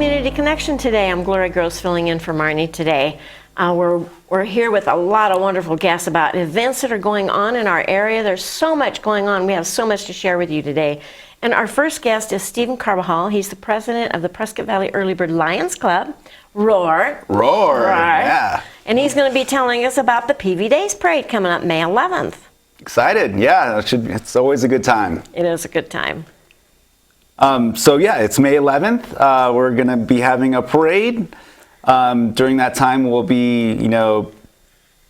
Community Connection today. I'm Gloria Gross filling in for Marnie today. We're here with a lot of wonderful guests about events that are going on in our area. There's so much going on. We have so much to share with you today. And our first guest is Stephen Carvajal. He's the president of the Prescott Valley Early Bird Lions Club. Roar. Yeah. And he's going to be telling us about the PV Days Parade coming up May 11th. Excited. Yeah, it's always a good time. It is a good time. So yeah, it's May 11th. We're going to be having a parade. During that time, we'll be,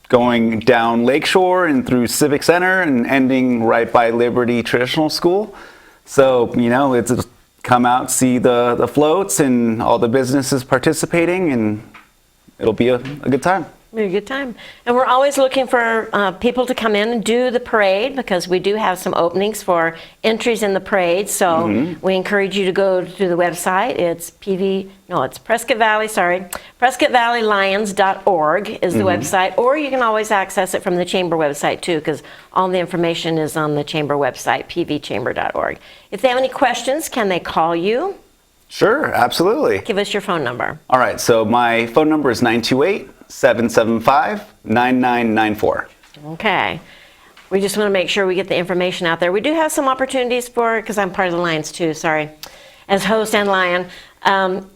going down Lakeshore and through Civic Center and ending right by Liberty Traditional School. So, it's come out, see the floats and all the businesses participating, and it'll be a good time. It'll be a good time. And we're always looking for people to come in and do the parade because we do have some openings for entries in the parade. So we encourage you to go to the website. It's Prescott Valley, PrescottValleyLions.org is the website. Or you can always access it from the Chamber website too, because all the information is on the Chamber website, pvchamber.org. If they have any questions, can they call you? Sure, absolutely. Give us your phone number. All right, so my phone number is 928-775-9994. Okay. We just want to make sure we get the information out there. We do have some opportunities because I'm part of the Lions too, as host and Lion.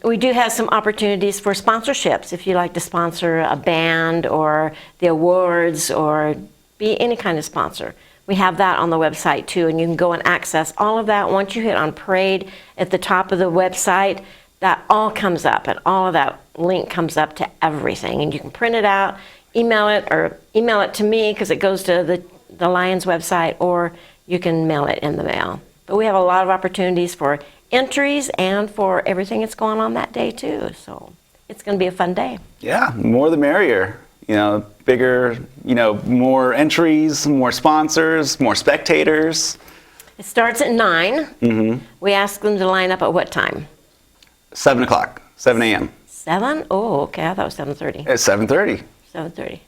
We do have some opportunities for sponsorships if you'd like to sponsor a band or the awards or be any kind of sponsor. We have that on the website too, and you can go and access all of that. Once you hit on parade at the top of the website, that all comes up, and all of that link comes up to everything. And you can print it out, email it to me because it goes to the Lions website, or you can mail it in the mail. But we have a lot of opportunities for entries and for everything that's going on that day too. So it's going to be a fun day. Yeah, more the merrier. Bigger, more entries, more sponsors, more spectators. It starts at 9. We ask them to line up at what time? 7 o'clock, 7 a.m. 7? Oh, okay. I thought it was 7:30. It's 7:30. 7:30.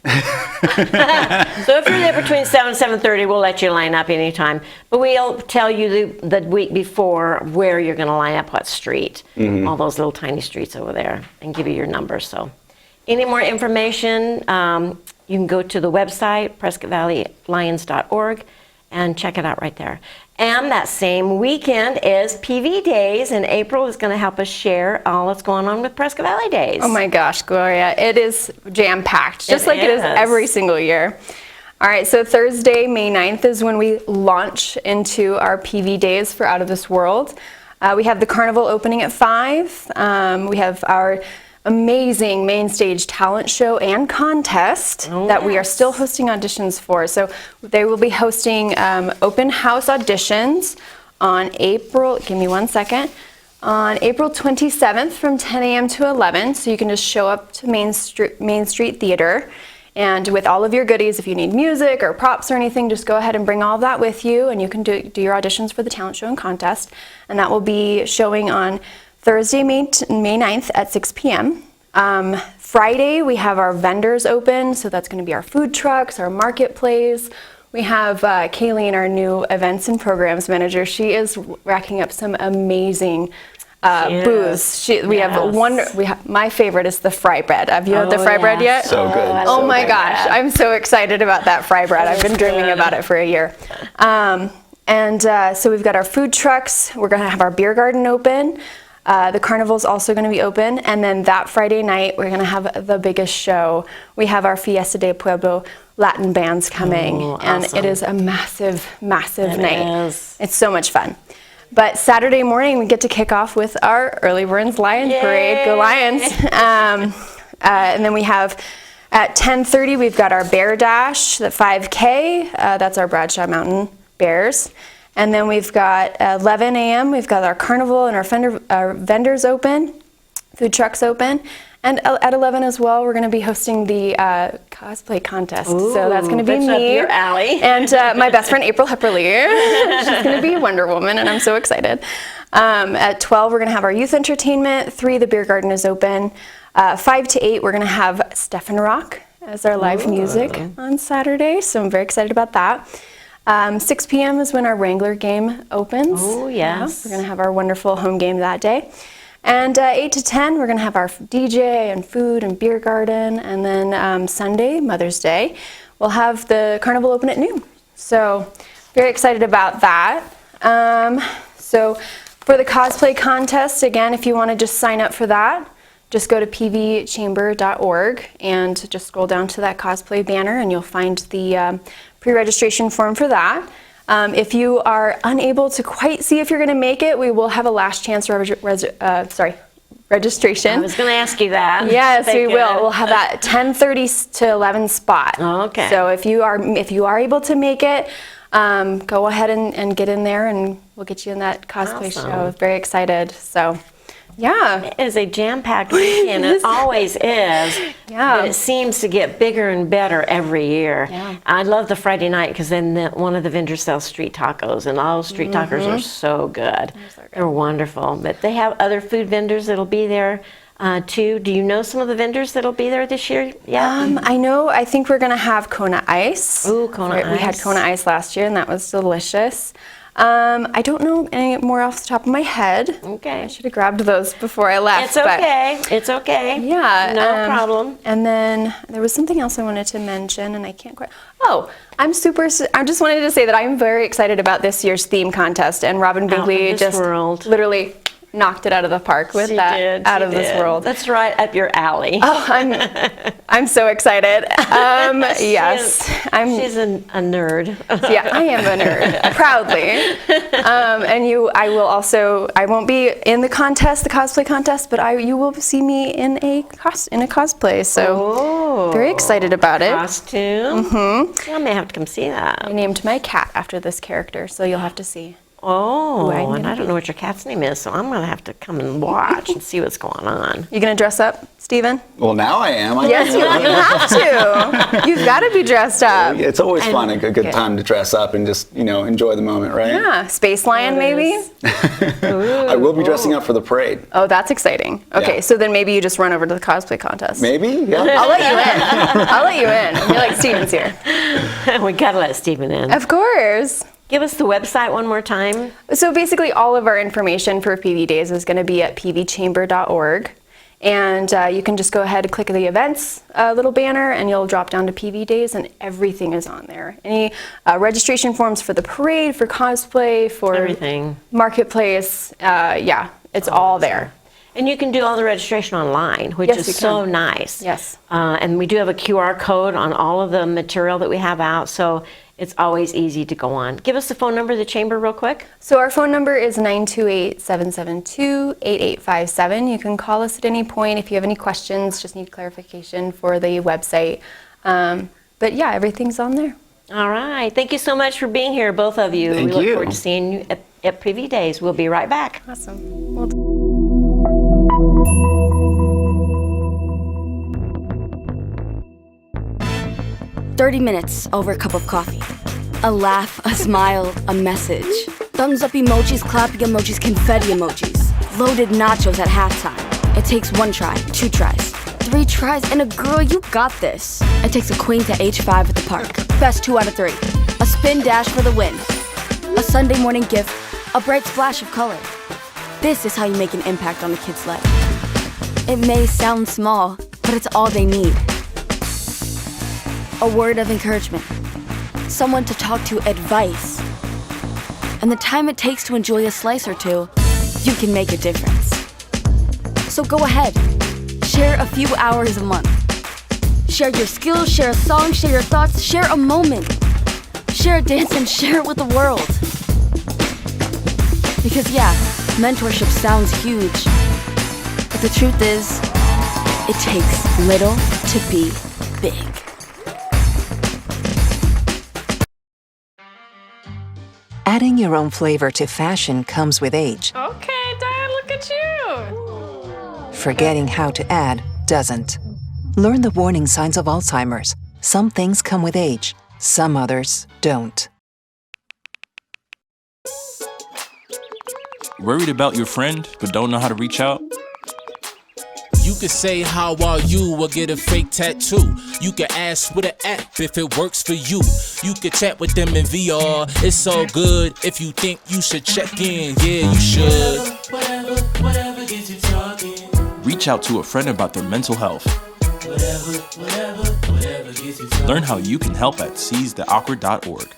So if you're there between 7 and 7:30, we'll let you line up anytime. But we'll tell you the week before where you're going to line up, what street, all those little tiny streets over there, and give you your number. So any more information, you can go to the website, PrescottValleyLions.org, and check it out right there. And that same weekend is PV Days, and April is going to help us share all that's going on with Prescott Valley Days. Oh my gosh, Gloria, it is jam-packed, just like it is every single year. All right, so Thursday, May 9th is when we launch into our PV Days for Out of This World. We have the carnival opening at 5. We have our amazing main stage talent show and contest that we are still hosting auditions for. So they will be hosting open house auditions on April 27th from 10 a.m. to 11. So you can just show up to Main Street Theater, and with all of your goodies, if you need music or props or anything, just go ahead and bring all of that with you, and you can do your auditions for the talent show and contest. And that will be showing on Thursday, May 9th at 6 p.m. Friday, we have our vendors open, so that's going to be our food trucks, our marketplace. We have Kayleen, our new events and programs manager. She is racking up some amazing booths. My favorite is the fry bread. Have you had the fry bread yet? So good. Oh my gosh, I'm so excited about that fry bread. I've been dreaming about it for a year. So we've got our food trucks. We're going to have our beer garden open. The carnival's also going to be open, and then that Friday night we're going to have the biggest show. We have our Fiesta de Pueblo Latin bands coming, and it is a massive, massive night. It's so much fun. But Saturday morning we get to kick off with our Early Burns Lion Parade. Go Lions! And then we have at 10:30 we've got our Bear Dash, the 5K. That's our Bradshaw Mountain Bears. And then we've got 11 a.m. We've got our carnival and our vendors open, food trucks open. And at 11 as well, we're going to be hosting the cosplay contest. So that's going to be me. Up your alley. And my best friend, April Hepperly. She's going to be Wonder Woman, and I'm so excited. At 12, we're going to have our youth entertainment. 3, the beer garden is open. 5 to 8, we're going to have Stefan Rock as our live music on Saturday. So I'm very excited about that. 6 p.m. is when our Wrangler game opens. Oh, yes. We're going to have our wonderful home game that day. And 8 to 10, we're going to have our DJ and food and beer garden. And then Sunday, Mother's Day, we'll have the carnival open at noon. So very excited about that. So for the cosplay contest, again, if you want to just sign up for that, just go to pvchamber.org and just scroll down to that cosplay banner and you'll find the pre-registration form for that. If you are unable to quite see if you're going to make it, we will have a last chance registration. I was going to ask you that. Yes, we will. We'll have that 10:30 to 11 spot. Okay. So if you are able to make it, go ahead and get in there, and we'll get you in that cosplay show. Very excited. So, yeah. It is a jam-packed weekend. It always is. Yeah. But it seems to get bigger and better every year. Yeah. I love the Friday night because then one of the vendors sells street tacos, and all street tacos are so good. They're wonderful. But they have other food vendors that'll be there too. Do you know some of the vendors that'll be there this year? Yeah. I think we're going to have Kona Ice. Ooh, Kona We had Ice. Kona Ice last year, and that was delicious. I don't know any more off the top of my head. Okay. I should have grabbed those before I left. It's okay. It's okay. Yeah. No problem. And then there was something else I wanted to mention, and I can't quite. Oh, I just wanted to say that I'm very excited about this year's theme contest, and Robin Bigley This just World. literally knocked it out of the park with that Out of This World. That's right up your alley. Oh, I'm so excited. Yes, She's a nerd. Yeah, I am a nerd, proudly. I won't be in the contest, the cosplay contest, but you will see me in a cosplay. So very excited about it. Costume. Mm-hmm. I may have to come see that. I named my cat after this character, so you'll have to see. Oh, I'm and gonna I don't know what your cat's name is, so I'm going to have to come and watch and see what's going on. You gonna dress up, Steven? Well, now I am. Yes, you have to. You've got to be dressed up. It's always fun, a good time to dress up and just, enjoy the moment, right? Yeah, Space Lion maybe? I will be dressing up for the parade. Oh, that's exciting. Okay, Yeah. so then maybe you just run over to the cosplay contest. Maybe, yeah. I'll let you in. I'll let you in. I feel like Steven's here. We got to let Stephen in. Of course. Give us the website one more time. So basically all of our information for PV Days is going to be at pvchamber.org. And you can just go ahead and click the events little banner and you'll drop down to PV Days and everything is on there. Any registration forms for the parade, for cosplay, for Everything. marketplace, it's all there. And you can do all the registration online, which Yes, you is so can. nice. Yes. And we do have a QR code on all of the material that we have out, so it's always easy to go on. Give us the phone number of the chamber real quick. So our phone number is 928-772-8857. You can call us at any point if you have any questions, just need clarification for the website. But yeah, everything's on there. All right. Thank you so much for being here, both of you. Thank we look you. forward to seeing you at PV Days. We'll be right back. Awesome. 30 minutes over a cup of coffee. A laugh, a smile, a message. Thumbs up emojis, clapping emojis, confetti emojis. Loaded nachos at halftime. It takes 1 try, 2 tries, 3 tries, and a girl, you got this. It takes a queen to H5 at the park. Best 2 out of 3. A spin dash for the win. A Sunday morning gift, a bright splash of color. This is how you make an impact on a kid's life. It may sound small, but it's all they need. A word of encouragement, someone to talk to, advice, and the time it takes to enjoy a slice or two, you can make a difference. So go ahead, share a few hours a month. Share your skills, share a song, share your thoughts, share a moment. Share a dance and share it with the world. Because yeah, mentorship sounds huge, but the truth is, it takes little to be big. Adding your own flavor to fashion comes with age. Okay, Dad, look at you. Forgetting how to add doesn't. Learn the warning signs of Alzheimer's. Some things come with age, some others don't. Worried about your friend, but don't know how to reach out? You could say how are you or get a fake tattoo. You could ask with an app if it works for you. You could chat with them in VR. It's all good if you think you should check in. Yeah, you should. Whatever gets you started. reach out to a friend about their mental health. Learn how you can help at seizetheawkward.org.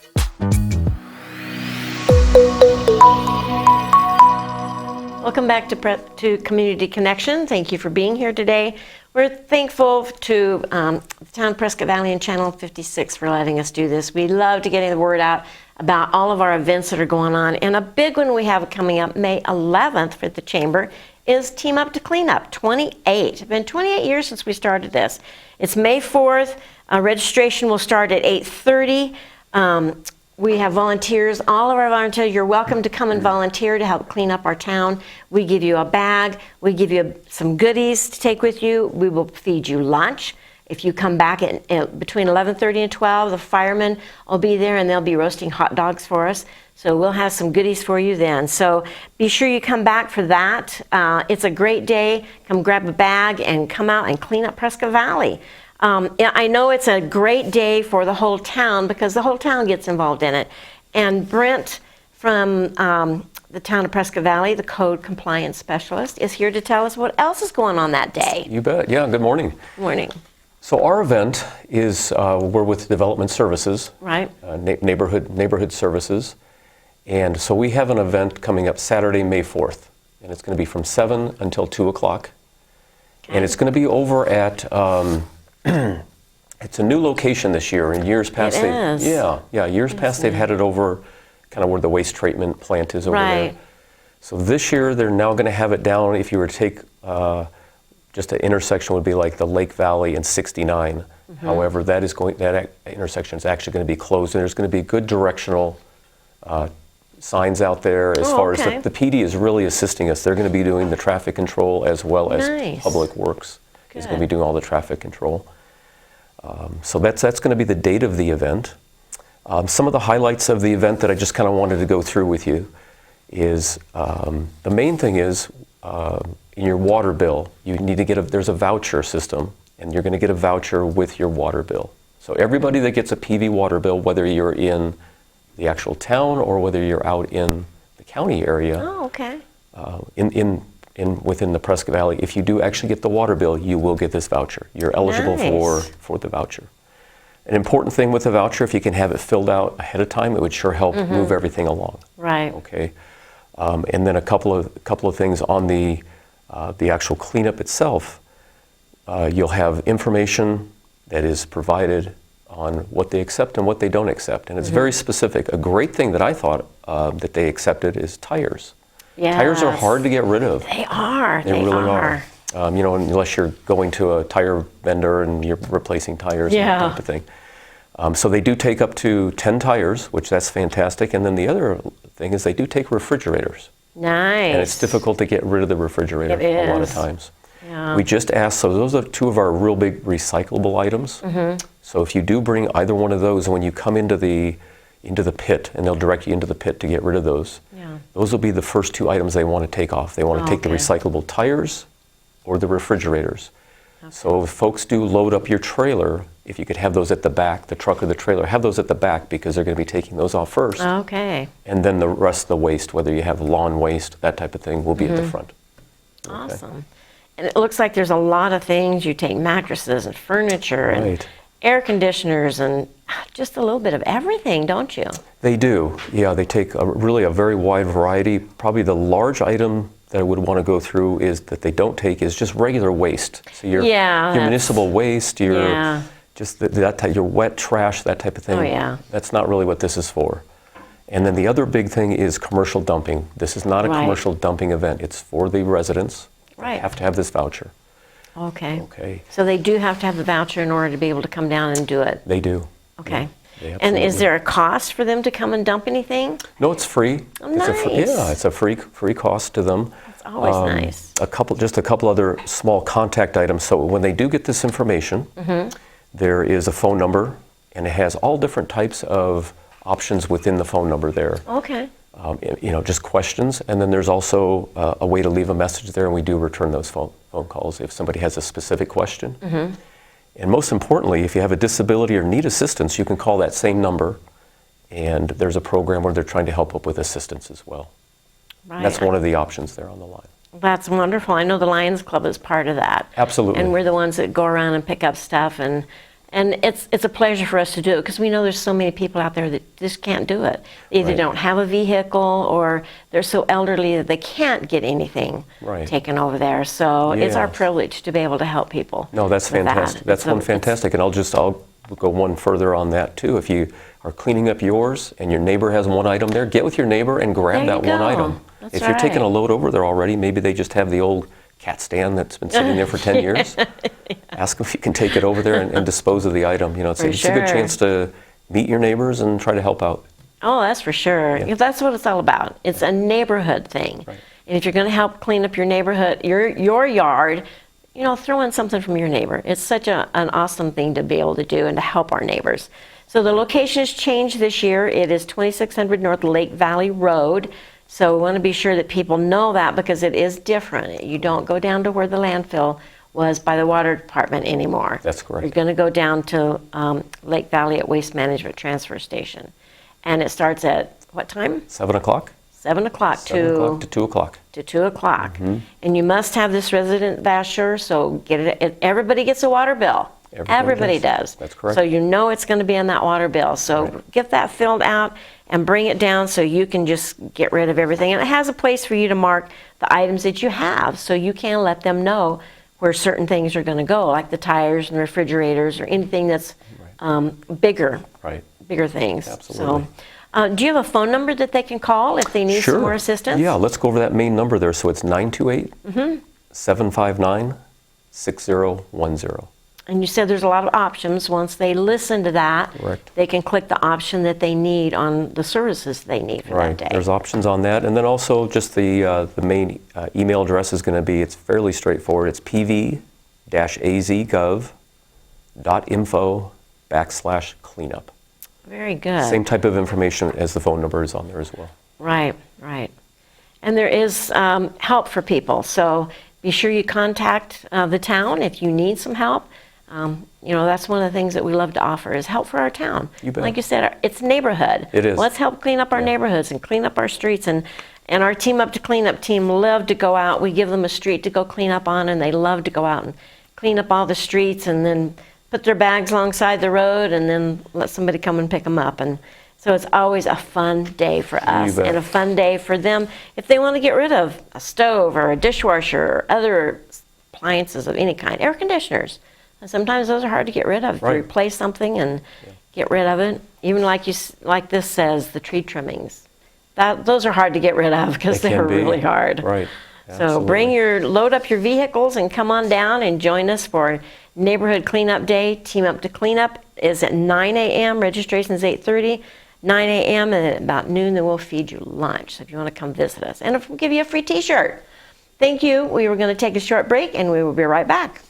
Welcome back to Community Connection. Thank you for being here today. We're thankful to the town of Prescott Valley and Channel 56 for letting us do this. We love to getting the word out about all of our events that are going on. And a big one we have coming up May 11th for the Chamber is Team Up to Clean Up 28. It's been 28 years since we started this. It's May 4th. Registration will start at 8:30. We have volunteers, all of our volunteers. You're welcome to come and volunteer to help clean up our town. We give you a bag. We give you some goodies to take with you. We will feed you lunch. If you come back between 11:30 and 12, the firemen will be there and they'll be roasting hot dogs for us. So we'll have some goodies for you then. So be sure you come back for that. It's a great day. Come grab a bag and come out and clean up Prescott Valley. I know it's a great day for the whole town because the whole town gets involved in it. And Brent from the town of Prescott Valley, the code compliance specialist, is here to tell us what else is going on that day. You bet. Yeah, good morning. Morning. So our event is, we're with Development Services, Right. neighborhood services. And so we have an event coming up Saturday, May 4th. And it's going to be from 7 until 2 o'clock. Okay. And it's going to be over at... it's a new location this year. In years past, It is. Years past they've had it over kind of where the waste treatment plant is over Right. there. So this year they're now going to have it down. If you were to take just an intersection would be like the Lake Valley and 69. However, that intersection is actually going to be closed, and there's going to be good directional signs out there as far okay. as the PD is really assisting us. They're going to be doing the traffic control as well as Nice. Public Works is going to be Good. doing all the traffic control. So that's going to be the date of the event. Some of the highlights of the event that I just kind of wanted to go through with you is the main thing is in your water bill, you need to get there's a voucher system, and you're going to get a voucher with your water bill. So everybody that gets a PV water bill, whether you're in the actual town or whether you're out in the county area, Oh, okay. within the Prescott Valley, if you do actually get the water bill, you will get this voucher. You're eligible Nice. for the voucher. An important thing with the voucher, if you can have it filled out ahead of time, it would sure help move everything along. Right. Okay, and then a couple of things on the actual cleanup itself. You'll have information that is provided on what they accept and what they don't accept, and it's very specific. A great thing that I thought that they accepted is tires. Tires are Yes. hard to get rid of. They are. They really are. Unless you're going to a tire vendor and you're replacing tires and that Yeah. type of thing. So they do take up to 10 tires, which that's fantastic. And then the other thing is they do take refrigerators. Nice. And it's difficult to get rid of the refrigerator It a lot of is. times. Yeah. We just asked, so those are two of our real big recyclable items. So if you do bring either one of those, and when you come into the pit, and they'll direct you into the pit to get rid of those, Yeah. those will be the first two items they want to take off. They want to take the Okay. recyclable tires or the refrigerators. So if folks do load up your trailer, if you could have those at the back, the truck or the trailer, have those at the back because they're going to be taking those off first. Okay. And then the rest of the waste, whether you have lawn waste, that type of thing, will be at the front. Awesome. And it looks like there's a lot of things. You take mattresses and furniture and Right. air conditioners and just a little bit of everything, don't you? They do. Yeah, they take really a very wide variety. Probably the large item that I would want to go through is that they don't take is just regular waste. So your municipal waste, your just that type, your wet trash, that type of thing. Oh, yeah. That's not really what this is for. And then the other big thing is commercial dumping. This is not a Right. commercial dumping event. It's for the residents. Right. They have to have this voucher. Okay. Okay. So they do have to have the voucher in order to be able to come down and do it. They do. Okay. They And is absolutely- there a cost for them to come and dump anything? No, it's free. Oh, It's nice. it's a free cost to them. It's always nice. A couple other small contact items. So when they do get this information, there is a phone number, and it has all different types of options within the phone number there. Okay. Just questions, and then there's also a way to leave a message there, and we do return those phone calls if somebody has a specific question. And most importantly, if you have a disability or need assistance, you can call that same number, and there's a program where they're trying to help up with assistance as well. Right. That's one of the options there on the line. That's wonderful. I know the Lions Club is part of that. Absolutely. And we're the ones that go around and pick up stuff, and it's a pleasure for us to do it because we know there's so many people out there that just can't do it. They either don't have a vehicle or they're so elderly that they can't get anything taken over there. So it's our privilege to be able to help people. No, that's fantastic. That's fantastic. And I'll go one further on that too. If you are cleaning up yours and your neighbor has one item there, get with your neighbor and grab that one item. That's if you're taking a load over there already, maybe they just have the old cat stand that's been sitting there for 10 years. Ask them if you can take it over there and dispose of the item. You know, it's a good chance to meet your neighbors and try to help out. Oh, that's for sure. Yeah. That's what it's all about. It's a neighborhood thing. Right. And if you're going to help clean up your neighborhood, your yard, you know, throw in something from your neighbor. It's such an awesome thing to be able to do and to help our neighbors. So the location has changed this year. It is 2600 North Lake Valley Road. So we want to be sure that people know that because it is different. You don't go down to where the landfill was by the water department anymore. That's correct. You're going to go down to Lake Valley at Waste Management Transfer Station. And it starts at what time? 7 o'clock. 7 o'clock to 2 o'clock. To 2 o'clock. Mm-hmm. And you must have this resident voucher, so get it. Everybody gets a water bill. Everybody does. That's correct. So you know it's going to be on that water bill. So get that filled out and bring it down so you can just get rid of everything. And it has a place for you to mark the items that you have so you can let them know where certain things are going to go, like the tires and refrigerators or anything that's bigger things. Absolutely. So, do you have a phone number that they can call if they need some more assistance? Yeah, let's go over that main number there. So it's 928-759-6010. And you said there's a lot of options. Once they listen to that, they can click the option that they need on the services they need for that day. There's options on that. And then also just the main email address is going to be, it's fairly straightforward. It's pv-azgov.info/cleanup. Very good. Same type of information as the phone number is on there as well. Right. And there is help for people. So be sure you contact the town if you need some help. You know, that's one of the things that we love to offer is help for our town. You bet. Like you said, it's neighborhood. It is. Let's help clean up our neighborhoods and clean up our streets. And our Team Up to Clean Up team love to go out. We give them a street to go clean up on, and they love to go out and clean up all the streets and then put their bags alongside the road and then let somebody come and pick them up. And so it's always a fun day for us and a fun day for them if they want to get rid of a stove or a dishwasher or other appliances of any kind, air conditioners. And sometimes those are hard to get rid of. To replace something and get rid of it. Even like this says, the tree trimmings. Those are hard to get rid of because they're really hard. Right. So load up your vehicles and come on down and join us for Neighborhood Cleanup Day. Team Up to Cleanup is at 9 a.m. Registration is 8:30. 9 a.m. and at about noon, then we'll feed you lunch. So if you want to come visit us. And we'll give you a free t-shirt. Thank you. We were going to take a short break and we will be right back.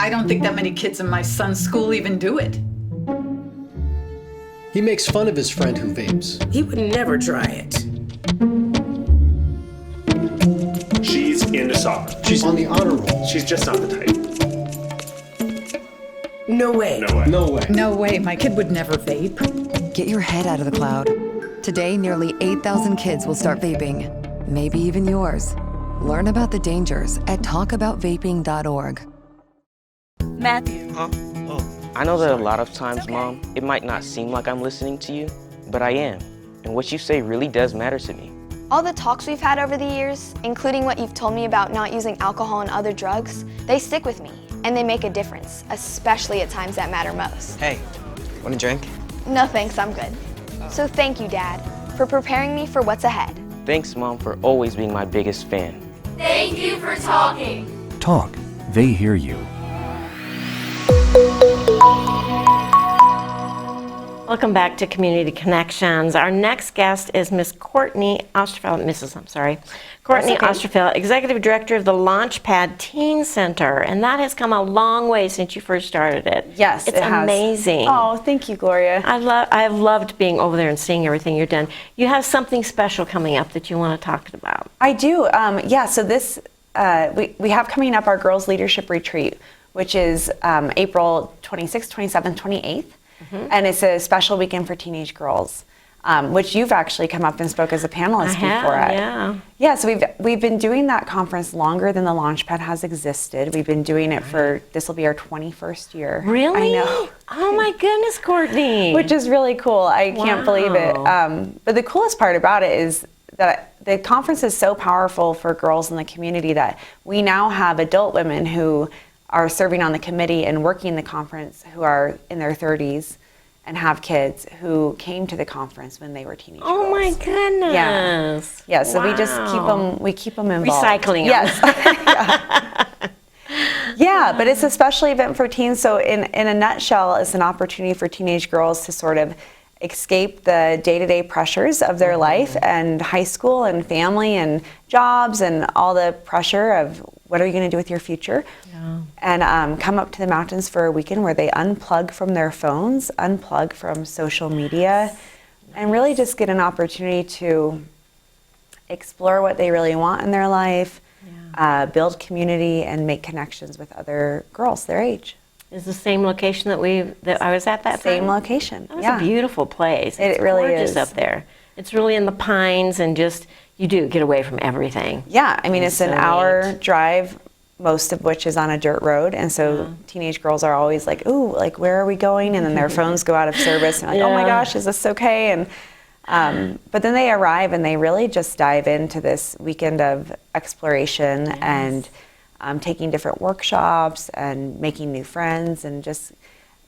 I don't think that many kids in my son's school even do it. He makes fun of his friend who vapes. He would never try it. She's into soccer. She's on the honor roll. She's just not the type. No way. No way. No way. No way, my kid would never vape. Get your head out of the cloud. Today, nearly 8,000 kids will start vaping. Maybe even yours. Learn about the dangers at talkaboutvaping.org. Matthew. Huh? Oh. I know that a lot of times, Mom, it might not seem like I'm listening to you, but I am. And what you say really does matter to me. All the talks we've had over the years, including what you've told me about not using alcohol and other drugs, they stick with me, and they make a difference, especially at times that matter most. Hey, want a drink? No thanks, I'm good. So thank you, Dad, for preparing me for what's ahead. Thanks, Mom, for always being my biggest fan. Thank you for talking. Talk. They hear you. Welcome back to Community Connections. Our next guest is Miss Courtney Osterfeld, Courtney Osterfeld, Executive Director of the Launchpad Teen Center, and that has come a long way since you first started it. Yes, it's it has. amazing. Oh, thank you, Gloria. I've loved being over there and seeing everything you've done. You have something special coming up that you want to talk about. I do. So this we have coming up our Girls Leadership Retreat, which is April 26th, 27th, 28th. And it's a special weekend for teenage girls, which you've actually come up and spoke as a panelist before. Yeah, so we've been doing that conference longer than the Launchpad has existed. We've been doing it for, this will be our 21st year. Really? I know. Oh my goodness, Courtney. Which is really cool. I can't believe it. But the coolest part about it is that the conference is so powerful for girls in the community that we now have adult women who are serving on the committee and working the conference who are in their 30s and have kids who came to the conference when they were teenage girls. Oh my goodness. Yeah, so we just keep them involved. Recycling them. Yes. Yeah, but it's a special event for teens. So in a nutshell, it's an opportunity for teenage girls to sort of escape the day-to-day pressures of their life and high school and family and jobs and all the pressure of what are you going to do with your future, and come up to the mountains for a weekend where they unplug from their phones, unplug from social media, and really just get an opportunity to explore what they really want in their life, build community, and make connections with other girls their age. Is the same location that I was at that Same time? location. That was a beautiful place. It's really gorgeous is up there. It's really in the pines, and just you do get away from everything. Yeah, I mean it's an hour drive, most of which is on a dirt road, and so teenage girls are always like, "Ooh, like where are we going?" And then their phones go out of service, and like, "Oh my gosh, is this okay?" And but then they arrive and they really just dive into this weekend of exploration and taking different workshops and making new friends and just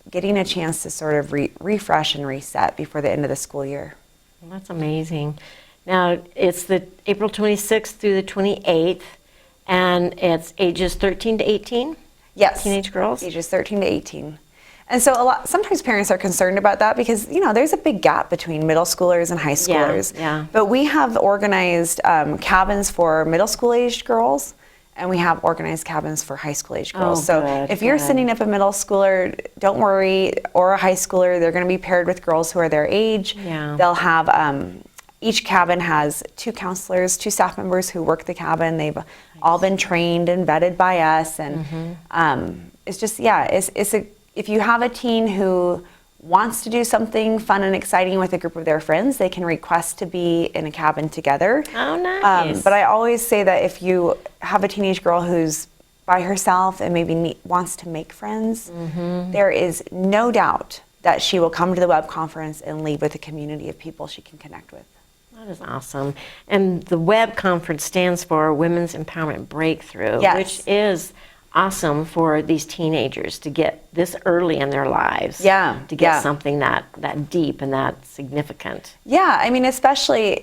getting a chance to sort of refresh and reset before the end of the school year. Well, that's amazing. Now, it's the April 26th through the 28th, and it's ages 13 to 18? Yes. Teenage girls? Ages 13 to 18. And so sometimes parents are concerned about that because, there's a big gap between middle schoolers and high schoolers. Yeah. But we have organized cabins for middle school aged girls, and we have organized cabins for high school age girls. If you're sending up a middle schooler, don't worry, or a high schooler, they're going to be paired with girls who are their age. Yeah. They'll have, each cabin has 2 counselors, 2 staff members who work the cabin. They've all been trained and vetted by us. And it's just, if you have a teen who wants to do something fun and exciting with a group of their friends, they can request to be in a cabin together. Oh, nice. But I always say that if you have a teenage girl who's by herself and maybe wants to make friends, there is no doubt that she will come to the web conference and leave with a community of people she can connect with. That is awesome. And the web conference stands for Women's Empowerment Breakthrough, Yes. which is awesome for these teenagers to get this early in their lives. To get something that deep and that significant. Yeah, I mean, especially,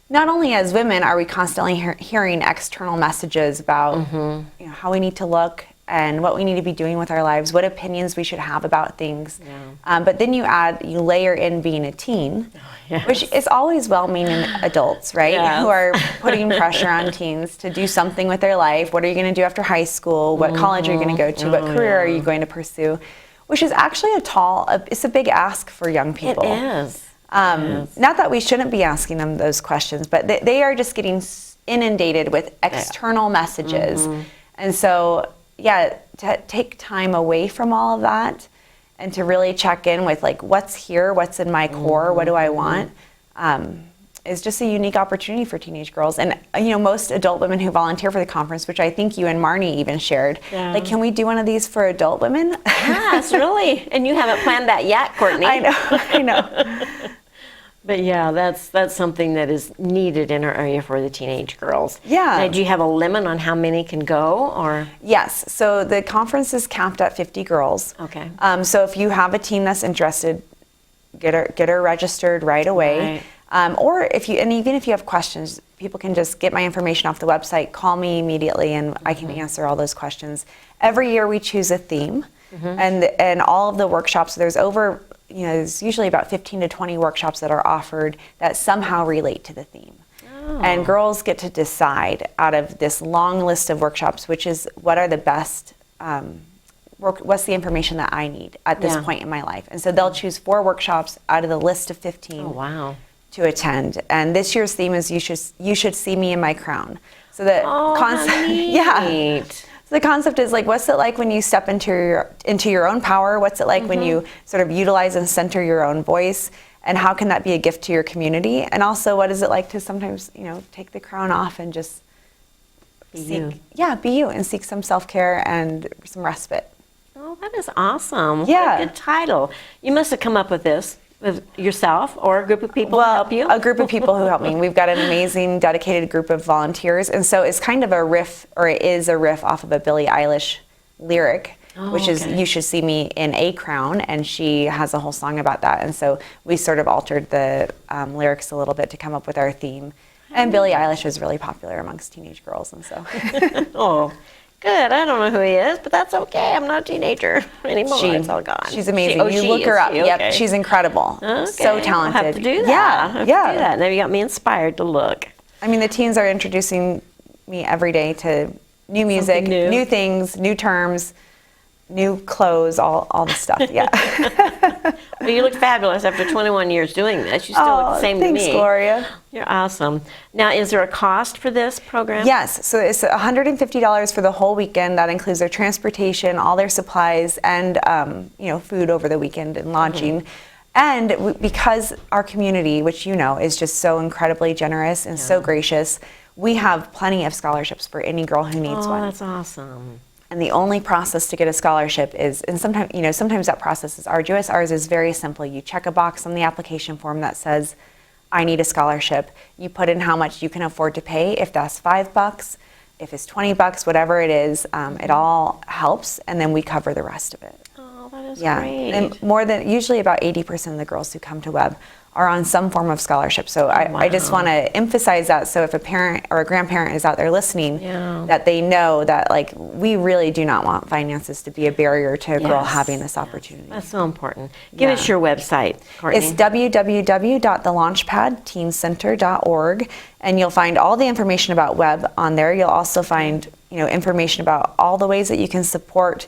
not only as women are we constantly hearing external messages about how we need to look and what we need to be doing with our lives, what opinions we should have about things. But then you layer in being a teen, which is always well-meaning adults, right? Yes. Who are putting pressure on teens to do something with their life. What are you going to do after high school? What college are you going to go to? What career are you going to pursue? Which is actually it's a big ask for young people. It is. Not that we shouldn't be asking them those questions, but they are just getting inundated with external messages. And so, to take time away from all of that and to really check in with what's here, what's in my core, what do I want, is just a unique opportunity for teenage girls. And most adult women who volunteer for the conference, which I think you and Marnie even shared, can we do one of these for adult women? Yes, really. And you haven't planned that yet, Courtney. I know. But yeah, that's something that is needed in our area for the teenage girls. Yeah. Now, do you have a limit on how many can go, or? Yes. So the conference is capped at 50 girls. Okay. So if you have a teen that's interested, get her registered right away. Or even if you have questions, people can just get my information off the website, call me immediately, and I can answer all those questions. Every year we choose a theme, and all of the workshops. There's over there's usually about 15 to 20 workshops that are offered that somehow relate to the theme. And girls get to decide out of this long list of workshops, what are the best, what's the information that I need at this point in my life. And so they'll choose 4 workshops out of the list of 15 to attend. And this year's theme is you should see me in my crown. So the concept, So the concept is like, what's it like when you step into your own power? What's it like when you sort of utilize and center your own voice? And how can that be a gift to your community? And also, what is it like to sometimes, take the crown off and just be you and seek some self-care and some respite. Oh, that is awesome. Yeah. What a good title. You must have come up with this with yourself or a group of people who help you? A group of people who help me. We've got an amazing, dedicated group of volunteers. And so it's kind of a riff, or it is a riff off of a Billie Eilish lyric. Which is, you should see me in a crown, and she has a whole song about that. And so we sort of altered the lyrics a little bit to come up with our theme. And Billie Eilish is really popular amongst teenage girls, and so. Oh, good. I don't know who he is, but that's okay. I'm not a teenager anymore. It's all gone. She's amazing. You look her up. Yep, she's incredible. Okay. So talented. I'll have to do that. Yeah, Do that. Now you got me inspired to look. I mean, the teens are introducing me every day to new music, new things, new terms. New clothes, all the stuff, yeah. Well, you look fabulous after 21 years doing this. You still look the same to me. Thanks, Gloria. You're awesome. Now, is there a cost for this program? Yes, so it's $150 for the whole weekend. That includes their transportation, all their supplies, and food over the weekend and lodging. And because our community, which is just so incredibly generous and so gracious, we have plenty of scholarships for any girl who needs one. Oh, that's awesome. And the only process to get a scholarship is, and sometimes that process is arduous. Ours is very simple. You check a box on the application form that says, I need a scholarship. You put in how much you can afford to pay. If that's $5, if it's $20, whatever it is, it all helps, and then we cover the rest of it. Oh, that is great. And usually about 80% of the girls who come to Webb are on some form of scholarship. So I just want to emphasize that, so if a parent or a grandparent is out there listening, that they know that we really do not want finances to be a barrier to a girl having this opportunity. That's so important. Give us your website, Courtney. It's www.thelaunchpadteencenter.org, and you'll find all the information about Webb on there. You'll also find information about all the ways that you can support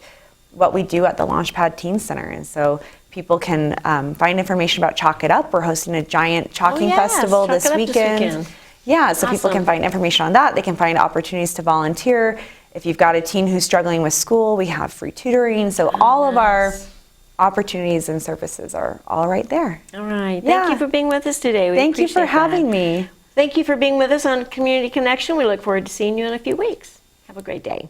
what we do at the Launchpad Teen Center. And so people can find information about Chalk It Up. We're hosting a giant chalking festival this weekend. Yeah, so people can find information on that. They can find opportunities to volunteer. If you've got a teen who's struggling with school, we have free tutoring. So all of our opportunities and services are all right there. All right. Thank you for being with us today. Thank you for having me. Thank you for being with us on Community Connection. We look forward to seeing you in a few weeks. Have a great day.